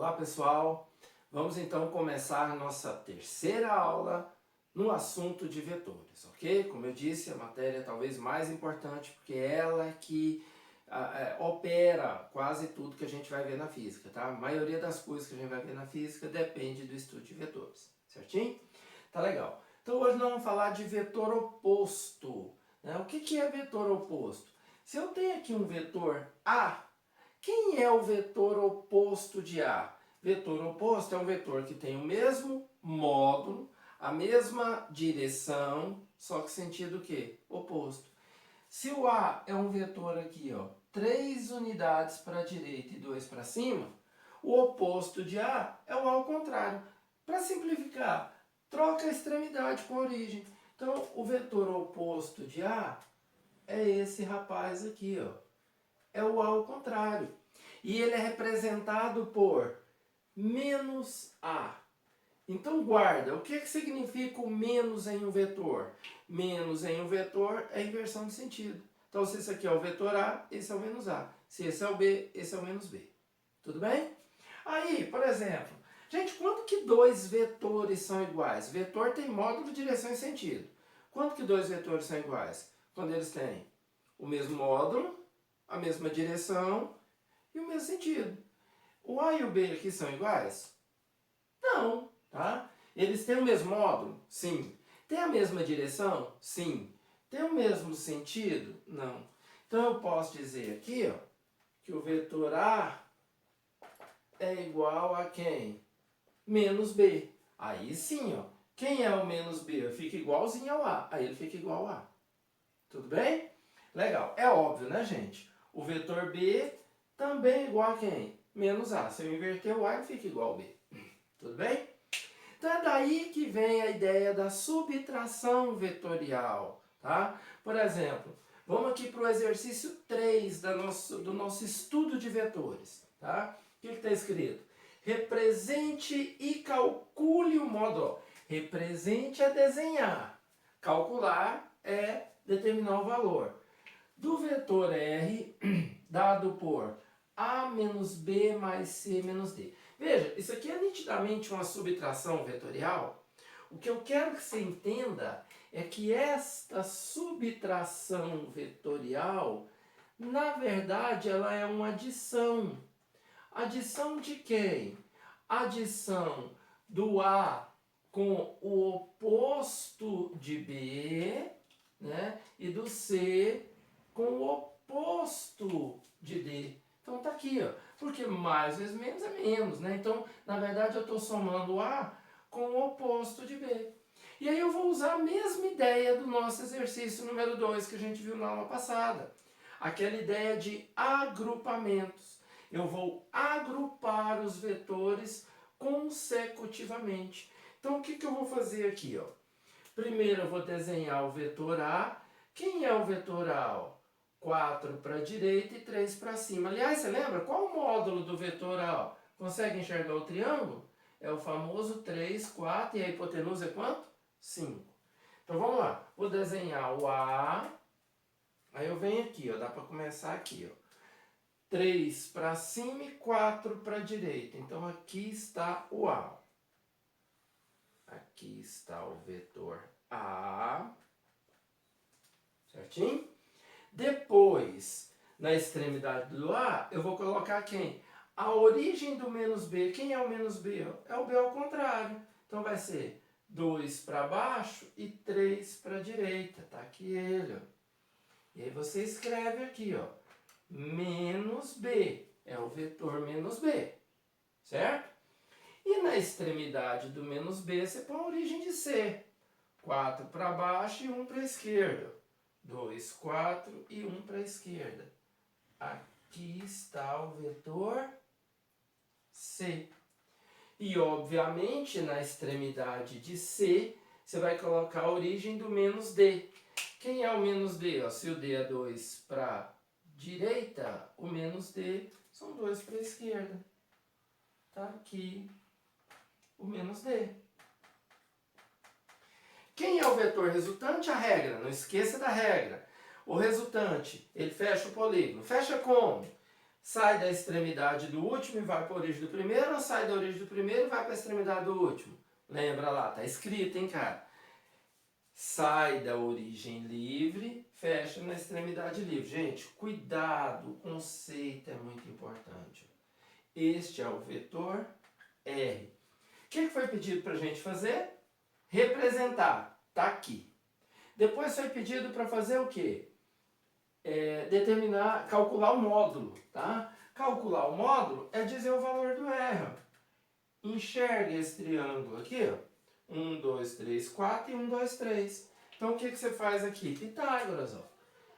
Olá pessoal, vamos então começar nossa terceira aula no assunto de vetores, ok? Como eu disse, a matéria talvez mais importante porque ela é que opera quase tudo que a gente vai ver na física, tá? A maioria das coisas que a gente vai ver na física depende do estudo de vetores, certinho? Tá legal. Então hoje nós vamos falar de vetor oposto, né? O que é vetor oposto? Se eu tenho aqui um vetor A, quem é o vetor oposto de A? Vetor oposto é um vetor que tem o mesmo módulo, a mesma direção, só que sentido o quê? Oposto. Se o A é um vetor aqui, ó, 3 unidades para a direita e 2 para cima, o oposto de A é o A ao contrário. Para simplificar, troca a extremidade com a origem. Então, o vetor oposto de A é esse rapaz aqui, ó. É o A ao contrário. E ele é representado por menos A. Então guarda, o que significa o menos em um vetor? Menos em um vetor é inversão de sentido. Então se esse aqui é o vetor A, esse é o menos A. Se esse é o B, esse é o menos B. Tudo bem? Aí, por exemplo, gente, quando que dois vetores são iguais? Vetor tem módulo, direção e sentido. Quando que dois vetores são iguais? Quando eles têm o mesmo módulo, a mesma direção e o mesmo sentido. O A e o B aqui são iguais? Não, tá? Eles têm o mesmo módulo? Sim. Tem a mesma direção? Sim. Tem o mesmo sentido? Não. Então eu posso dizer aqui, ó, que o vetor A é igual a quem? Menos B. Aí sim, ó. Quem é o menos B? Fica igualzinho ao A. Aí ele fica igual ao A. Tudo bem? Legal. É óbvio, né, gente? O vetor B também é igual a quem? Menos A. Se eu inverter o A, ele fica igual ao B. Tudo bem? Então é daí que vem a ideia da subtração vetorial. Tá? Por exemplo, vamos aqui para o exercício 3 do nosso estudo de vetores. Tá? O que está escrito? Represente e calcule o módulo. Represente é desenhar. Calcular é determinar o valor. Do vetor R, dado por A menos B mais C menos D. Veja, isso aqui é nitidamente uma subtração vetorial. O que eu quero que você entenda é que esta subtração vetorial, na verdade, ela é uma adição. Adição de quem? Adição do A com o oposto de B, né? E do C com o oposto de D. Então tá aqui, ó. Porque mais vezes menos é menos, né? Então, na verdade, eu estou somando A com o oposto de B. E aí eu vou usar a mesma ideia do nosso exercício número 2 que a gente viu na aula passada. Aquela ideia de agrupamentos. Eu vou agrupar os vetores consecutivamente. Então, o que eu vou fazer aqui, ó? Primeiro eu vou desenhar o vetor A. Quem é o vetor A? Ó? 4 para a direita e 3 para cima. Aliás, você lembra? Qual o módulo do vetor A? Ó? Consegue enxergar o triângulo? É o famoso 3, 4 e a hipotenusa é quanto? 5. Então vamos lá. Vou desenhar o A. Aí eu venho aqui, ó. Dá para começar aqui, ó. 3 para cima e 4 para a direita. Então aqui está o A. Aqui está o vetor A. Certinho? Depois, na extremidade do A, eu vou colocar quem? A origem do menos B. Quem é o menos B? É o B ao contrário. Então vai ser 2 para baixo e 3 para a direita. Tá aqui ele, ó. E aí você escreve aqui, ó. Menos B. É o vetor menos B. Certo? E na extremidade do menos B, você põe a origem de C. 4 para baixo e 1 para a esquerda. 2, 4 e 1 para a esquerda. Aqui está o vetor C. E, obviamente, na extremidade de C, você vai colocar a origem do menos D. Quem é o menos D? Ó, se o D é 2 para a direita, o menos D são 2 para a esquerda. Tá aqui o menos D. Quem é o vetor resultante? A regra. Não esqueça da regra. O resultante, ele fecha o polígono. Fecha como? Sai da extremidade do último e vai para a origem do primeiro, ou sai da origem do primeiro e vai para a extremidade do último? Lembra lá, tá escrito, hein, cara? Sai da origem livre, fecha na extremidade livre. Gente, cuidado, o conceito é muito importante. Este é o vetor R. O que foi pedido para a gente fazer? Representar. Tá aqui. Depois foi pedido para fazer o quê? Calcular o módulo, tá? Calcular o módulo é dizer o valor do R. Enxerga esse triângulo aqui, ó. 1, 2, 3, 4 e 1, 2, 3. Então o que você faz aqui? Pitágoras, ó.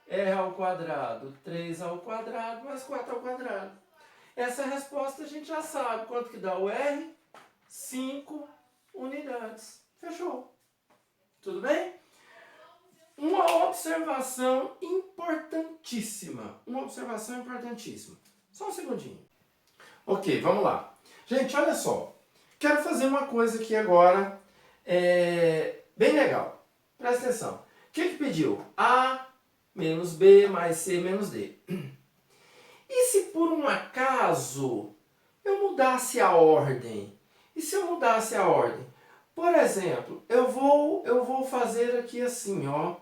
R ao quadrado, 3 ao quadrado, mais 4 ao quadrado. Essa resposta a gente já sabe. Quanto que dá o R? 5 unidades. Fechou. Tudo bem? Uma observação importantíssima. Só um segundinho. Ok, vamos lá. Gente, olha só. Quero fazer uma coisa aqui agora bem legal. Presta atenção. O que pediu? A menos B mais C menos D. E se por um acaso eu mudasse a ordem? E se eu mudasse a ordem? Por exemplo, eu vou fazer aqui assim, ó.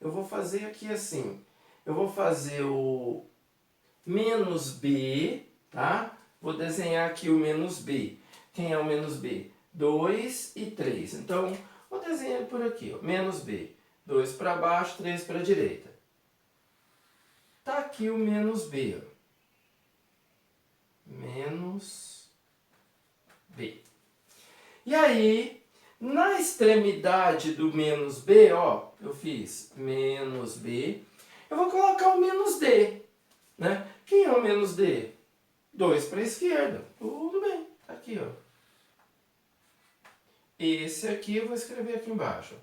Eu vou fazer aqui assim. Eu vou fazer o menos B, tá? Vou desenhar aqui o menos B. Quem é o menos B? 2 e 3. Então, vou desenhar por aqui, ó. Menos B. 2 para baixo, 3 para a direita. Tá aqui o menos B, ó. Menos B. E aí, na extremidade do menos B, ó, eu fiz menos B, eu vou colocar o menos D, né? Quem é o menos D? 2 para a esquerda. Tudo bem, tá aqui, ó. Esse aqui eu vou escrever aqui embaixo.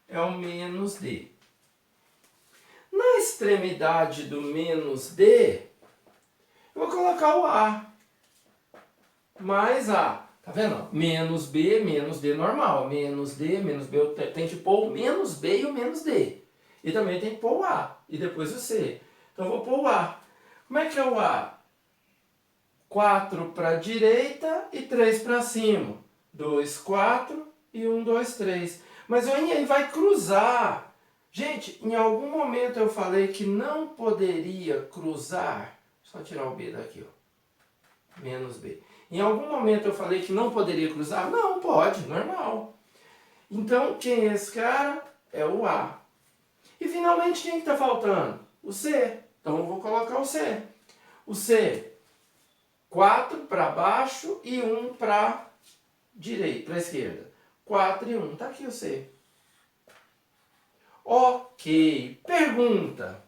É o menos D. Na extremidade do menos D, eu vou colocar o A. Mais A. Tá vendo? Menos B, menos D normal. Menos D, menos B. Eu tenho que pôr o menos B e o menos D. E também tem que pôr o A. E depois o C. Então eu vou pôr o A. Como é que é o A? 4 para a direita e 3 para cima. 2, 4 e 1, 2, 3. Mas aí vai cruzar. Gente, em algum momento eu falei que não poderia cruzar. Só tirar o B daqui, ó. Menos B. Em algum momento eu falei que não poderia cruzar? Não, pode, normal. Então, quem é esse cara? É o A. E finalmente, quem está faltando? O C. Então, eu vou colocar o C. O C, 4 para baixo e 1 para direita, para a esquerda. 4 e 1. Está aqui o C. Ok. Pergunta.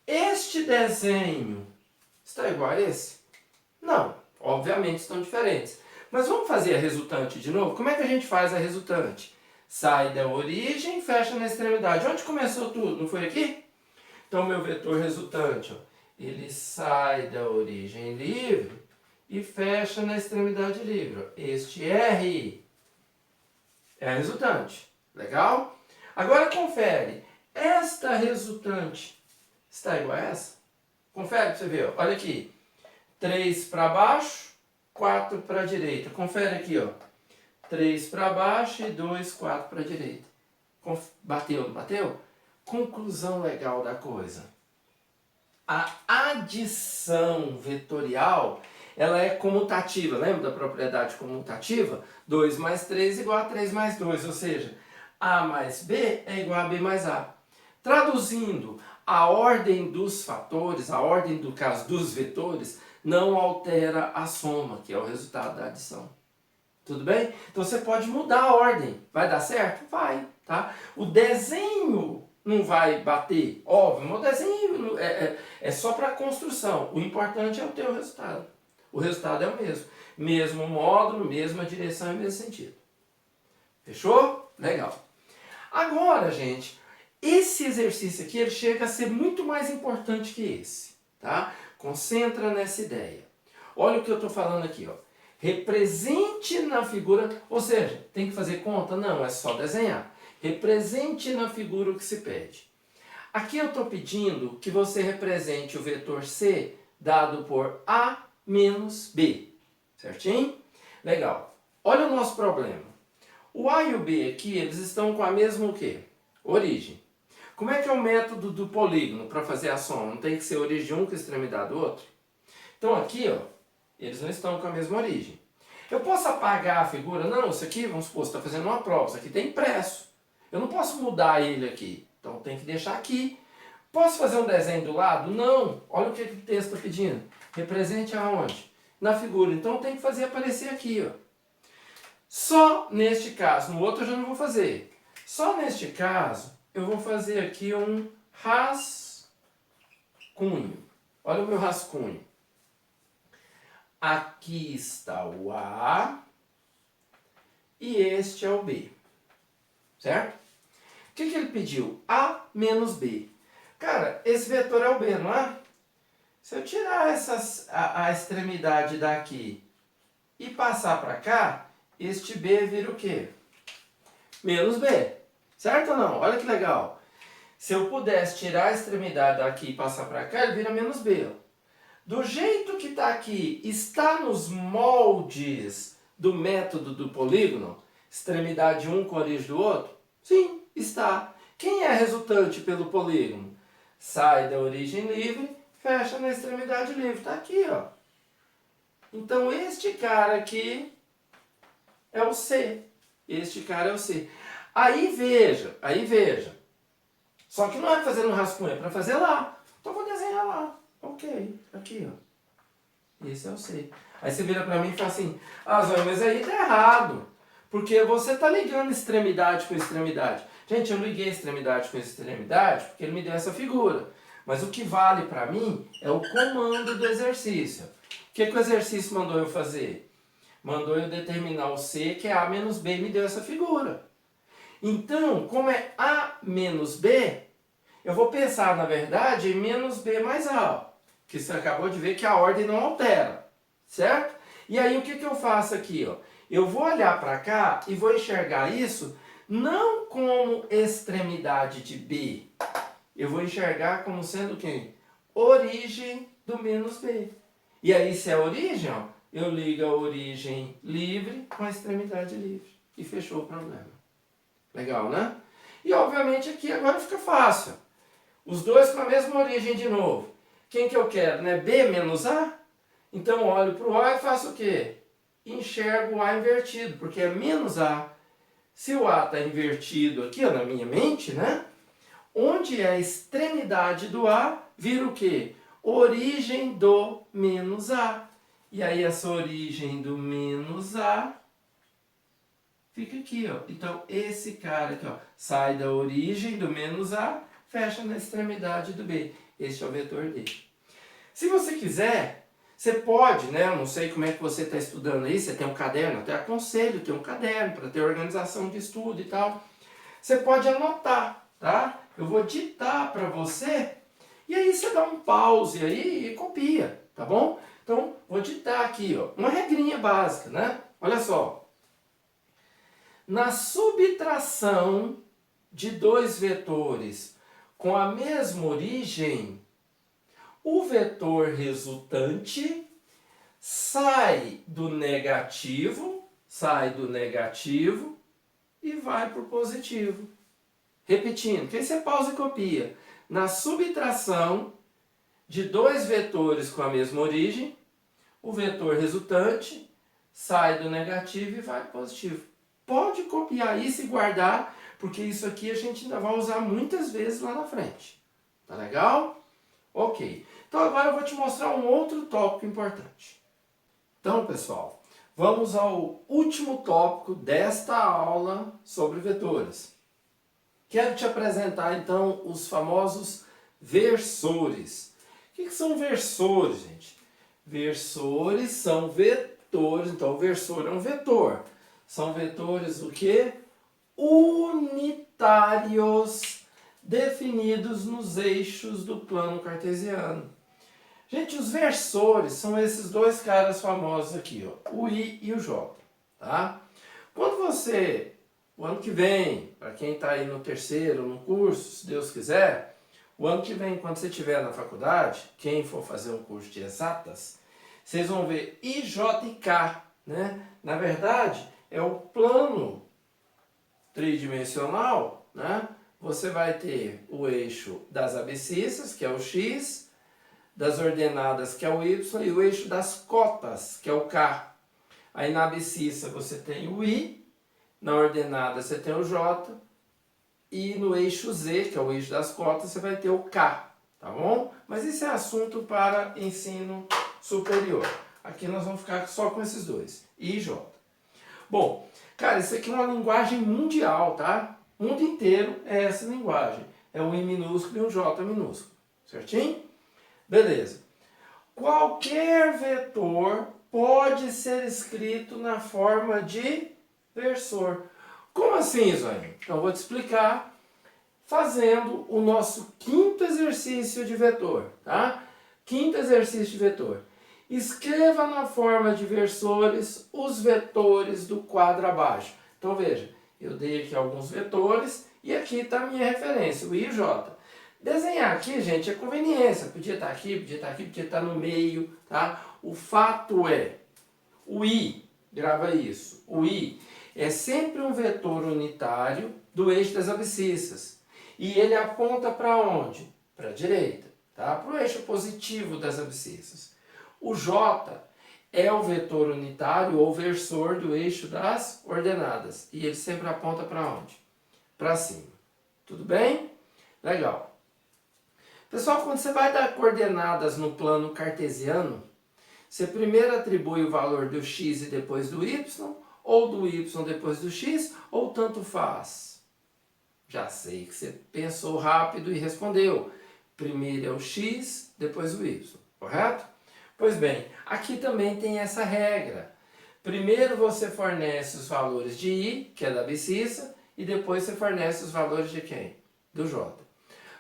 Este desenho está igual a esse? Não. Obviamente estão diferentes. Mas vamos fazer a resultante de novo? Como é que a gente faz a resultante? Sai da origem e fecha na extremidade. Onde começou tudo? Não foi aqui? Então, meu vetor resultante, ó, ele sai da origem livre e fecha na extremidade livre. Ó. Este R é a resultante. Legal? Agora confere. Esta resultante está igual a essa? Confere para você ver. Ó. Olha aqui. 3 para baixo, 4 para a direita. Confere aqui, ó. 3 para baixo e 2, 4 para a direita. Bateu, não bateu? Conclusão legal da coisa. A adição vetorial, ela é comutativa. Lembra da propriedade comutativa? 2 mais 3 igual a 3 mais 2. Ou seja, A mais B é igual a B mais A. Traduzindo, a ordem dos fatores, a ordem do caso dos vetores, não altera a soma, que é o resultado da adição. Tudo bem? Então você pode mudar a ordem. Vai dar certo? Vai, tá? O desenho não vai bater, óbvio, o desenho é só para construção. O importante é o teu resultado. O resultado é o mesmo. Mesmo módulo, mesma direção e mesmo sentido. Fechou? Legal. Agora, gente, esse exercício aqui ele chega a ser muito mais importante que esse, tá? Concentra nessa ideia. Olha o que eu estou falando aqui, ó. Represente na figura, ou seja, tem que fazer conta? Não, é só desenhar. Represente na figura o que se pede. Aqui eu estou pedindo que você represente o vetor C dado por A menos B. Certinho? Legal. Olha o nosso problema. O A e o B aqui, eles estão com a mesma o quê? Origem. Como é que é o método do polígono para fazer a soma? Não tem que ser origem de um com a extremidade do outro? Então aqui, ó, eles não estão com a mesma origem. Eu posso apagar a figura? Não, isso aqui, vamos supor, você está fazendo uma prova, isso aqui tem impresso. Eu não posso mudar ele aqui, então tem que deixar aqui. Posso fazer um desenho do lado? Não. Olha o que o texto está pedindo. Represente aonde? Na figura. Então tem que fazer aparecer aqui, ó. Só neste caso, no outro eu já não vou fazer. Só neste caso, eu vou fazer aqui um rascunho. Olha o meu rascunho. Aqui está o A e este é o B. Certo? O que ele pediu? A menos B. Cara, esse vetor é o B, não é? Se eu tirar a extremidade daqui e passar para cá, este B vira o quê? Menos B. Certo ou não? Olha que legal. Se eu pudesse tirar a extremidade daqui e passar para cá, ele vira menos B. Do jeito que está aqui, está nos moldes do método do polígono? Extremidade um com origem do outro? Sim, está. Quem é resultante pelo polígono? Sai da origem livre, fecha na extremidade livre. Está aqui, ó. Então, este cara aqui é o C. Este cara é o C. Aí veja. Só que não é fazer um rascunho, é para fazer lá. Então, vou desenhar lá. Ok, aqui, ó. Esse é o C. Aí você vira para mim e fala assim, ah, Zóio, mas aí tá errado. Porque você tá ligando extremidade com extremidade. Gente, eu liguei extremidade com extremidade porque ele me deu essa figura. Mas o que vale para mim é o comando do exercício. O que o exercício mandou eu fazer? Mandou eu determinar o C, que é A menos B, e me deu essa figura. Então, como é A menos B, eu vou pensar, na verdade, em menos B mais A. Que você acabou de ver que a ordem não altera. Certo? E aí, o que eu faço aqui? Ó? Eu vou olhar para cá e vou enxergar isso não como extremidade de B. Eu vou enxergar como sendo o quê? Origem do menos B. E aí, se é origem, ó, eu ligo a origem livre com a extremidade livre. E fechou o problema. Legal, né? E, obviamente, aqui agora fica fácil. Os dois com a mesma origem de novo. Quem que eu quero, né? B menos A? Então, olho para o A e faço o quê? Enxergo o A invertido, porque é menos A. Se o A está invertido aqui, ó, na minha mente, né? Onde é a extremidade do A, vira o quê? Origem do menos A. E aí essa origem do menos A fica aqui, ó. Então esse cara aqui, ó, sai da origem do menos A, fecha na extremidade do B. Este é o vetor D. Se você quiser, você pode, né? Eu não sei como é que você está estudando aí, você tem um caderno, até aconselho ter um caderno para ter organização de estudo e tal. Você pode anotar, tá? Eu vou ditar para você e aí você dá um pause aí e copia, tá bom? Então, vou ditar aqui, ó, uma regrinha básica, né? Olha só. Na subtração de dois vetores com a mesma origem, o vetor resultante sai do negativo e vai para o positivo. Repetindo, que aí você pausa e copia. Na subtração de dois vetores com a mesma origem, o vetor resultante sai do negativo e vai para o positivo. Pode copiar isso e guardar, porque isso aqui a gente ainda vai usar muitas vezes lá na frente. Tá legal? Ok. Então agora eu vou te mostrar um outro tópico importante. Então, pessoal, vamos ao último tópico desta aula sobre vetores. Quero te apresentar então os famosos versores. O que são versores, gente? Versores são vetores, então o versor é um vetor. São vetores o quê? Unitários, definidos nos eixos do plano cartesiano. Gente, os versores são esses dois caras famosos aqui, ó, o I e o J, tá? Quando você, o ano que vem, para quem está aí no terceiro, no curso, se Deus quiser, O ano que vem, quando você estiver na faculdade, quem for fazer um curso de exatas, vocês vão ver I, J e K, né? Na verdade, é o plano tridimensional, né? Você vai ter o eixo das abscissas, que é o X, das ordenadas, que é o Y, e o eixo das cotas, que é o K. Aí na abscissa você tem o I, na ordenada você tem o J, e no eixo Z, que é o eixo das cotas, você vai ter o K, tá bom? Mas isso é assunto para ensino superior. Aqui nós vamos ficar só com esses dois, I e J. Bom, cara, isso aqui é uma linguagem mundial, tá? O mundo inteiro é essa linguagem. É um I minúsculo e um J minúsculo, certinho? Beleza. Qualquer vetor pode ser escrito na forma de versor. Como assim, Zóia? Então, eu vou te explicar fazendo o nosso quinto exercício de vetor, tá? Quinto exercício de vetor. Escreva na forma de versores os vetores do quadro abaixo. Então, veja, eu dei aqui alguns vetores e aqui está a minha referência, o I e o J. Desenhar aqui, gente, é conveniência. Podia estar aqui, podia estar aqui, podia estar no meio, tá? O fato é, o I, grava isso, o I é sempre um vetor unitário do eixo das abscissas. E ele aponta para onde? Para a direita, tá? Para o eixo positivo das abscissas. O J é o vetor unitário ou versor do eixo das ordenadas. E ele sempre aponta para onde? Para cima. Tudo bem? Legal. Pessoal, quando você vai dar coordenadas no plano cartesiano, você primeiro atribui o valor do x e depois do y, ou do y depois do x, ou tanto faz? Já sei que você pensou rápido e respondeu. Primeiro é o x, depois o y, correto? Pois bem, aqui também tem essa regra. Primeiro você fornece os valores de i, que é da abscissa, e depois você fornece os valores de quem? Do j.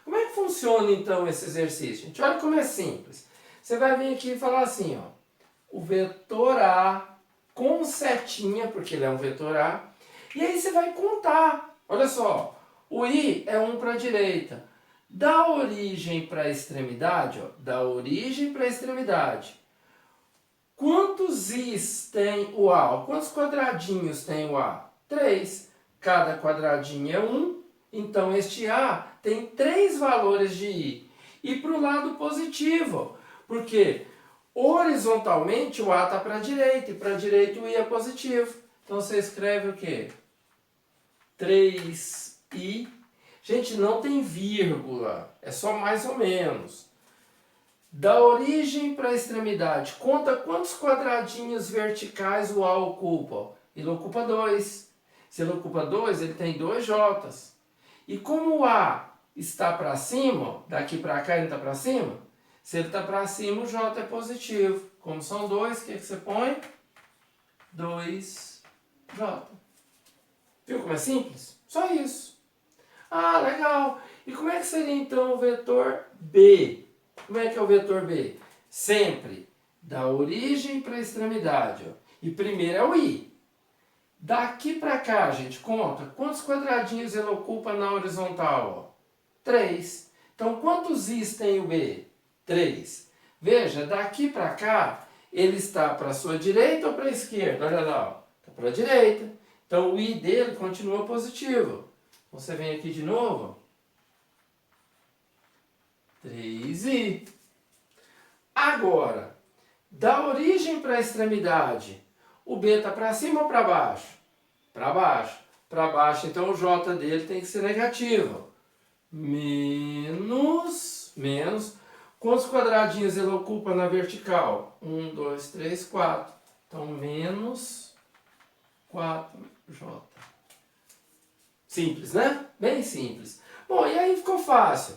Como é que funciona então esse exercício? Gente, olha como é simples. Você vai vir aqui e falar assim, ó, o vetor A com setinha, porque ele é um vetor A, e aí você vai contar. Olha só, o I é 1 para a direita. Da origem para a extremidade, ó, da origem para a extremidade, quantos Is tem o A? Quantos quadradinhos tem o A? 3. Cada quadradinho é 1, então este A tem 3 valores de I. E para o lado positivo, porque horizontalmente o A está para a direita, e para a direita o I é positivo. Então você escreve o quê? 3I. Gente, não tem vírgula, é só mais ou menos. Da origem para a extremidade, conta quantos quadradinhos verticais o A ocupa. Ele ocupa 2. Se ele ocupa 2, ele tem 2 J's. E como o A está para cima, daqui para cá ele está para cima, se ele está para cima, o J é positivo. Como são 2, o que você põe? 2J. Viu como é simples? Só isso. Ah, legal. E como é que seria então o vetor B? Como é que é o vetor B? Sempre da origem para a extremidade. Ó. E primeiro é o I. Daqui para cá, gente, conta. Quantos quadradinhos ele ocupa na horizontal? Ó? 3. Então, quantos Is tem o B? 3. Veja, daqui para cá, ele está para a sua direita ou para a esquerda? Olha lá, está para a direita. Então, o I dele continua positivo. Você vem aqui de novo. 3i. Agora, da origem para a extremidade, o B está para cima ou para baixo? Para baixo. Para baixo, então o J dele tem que ser negativo. Menos. Quantos quadradinhos ele ocupa na vertical? 1, 2, 3, 4. Então, menos 4J. Simples, né? Bem simples. Bom, e aí ficou fácil.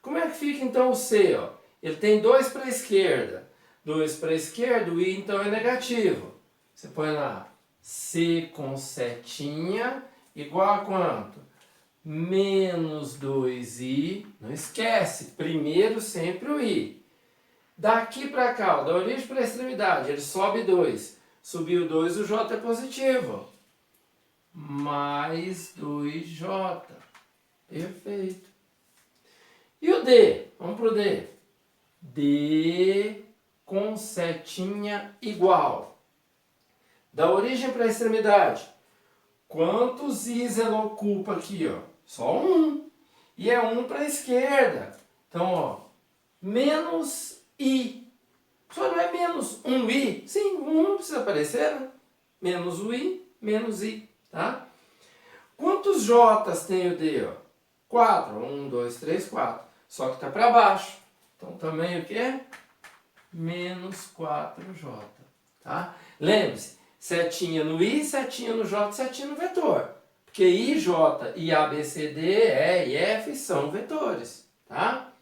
Como é que fica então o C? Ó? Ele tem 2 para a esquerda. 2 para a esquerda, o I então é negativo. Você põe lá C com setinha igual a quanto? Menos 2i. Não esquece, primeiro sempre o I. Daqui para cá, ó, da origem para a extremidade, ele sobe 2. Subiu 2, o J é positivo. Mais 2J. Perfeito. E o D? Vamos pro D. D com setinha igual. Da origem para a extremidade. Quantos i's ela ocupa aqui, ó? Só um. E é um para a esquerda. Então, ó, menos i. Só não é menos um i? Sim, um não precisa aparecer, né? Menos o i, menos i, tá? Quantos j's tem o D, ó? 4. 1, 2, 3, 4. Só que está para baixo. Então, também o quê? Menos 4j, tá? Lembre-se, setinha no i, setinha no j, setinha no vetor. Porque i, j e a, b, c, d, e e f são vetores, tá?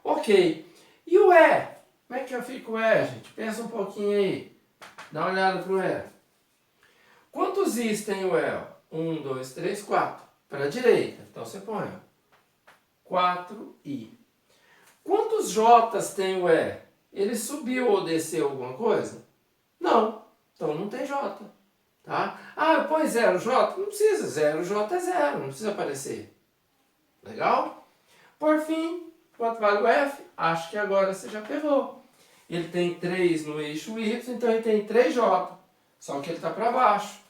Ok. E o e? Como é que eu fico o e, gente? Pensa um pouquinho aí. Dá uma olhada pro e. Quantos i's tem o e? 1, 2, 3, 4. Para a direita. Então você põe 4i. Quantos j's tem o e? Ele subiu ou desceu alguma coisa? Não. Então não tem j. Tá? Ah, eu ponho 0j? Não precisa. 0j é 0. Não precisa aparecer. Legal? Por fim, quanto vale o f? Acho que agora você já pegou. Ele tem 3 no eixo y, então ele tem 3j. Só que ele está para baixo.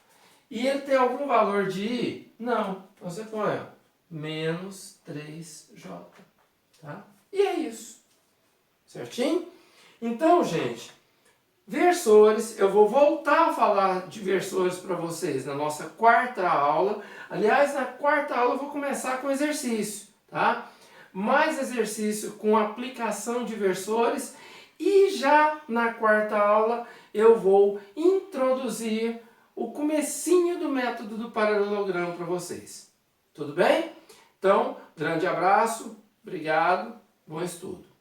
E ele tem algum valor de i? Não. Então você põe menos 3j. Tá? E é isso. Certinho? Então, gente, versores, eu vou voltar a falar de versores para vocês na nossa quarta aula. Aliás, na quarta aula eu vou começar com exercício, tá? Mais exercício com aplicação de versores e já na quarta aula eu vou introduzir o comecinho do método do paralelogramo para vocês. Tudo bem? Então, grande abraço, obrigado, bom estudo.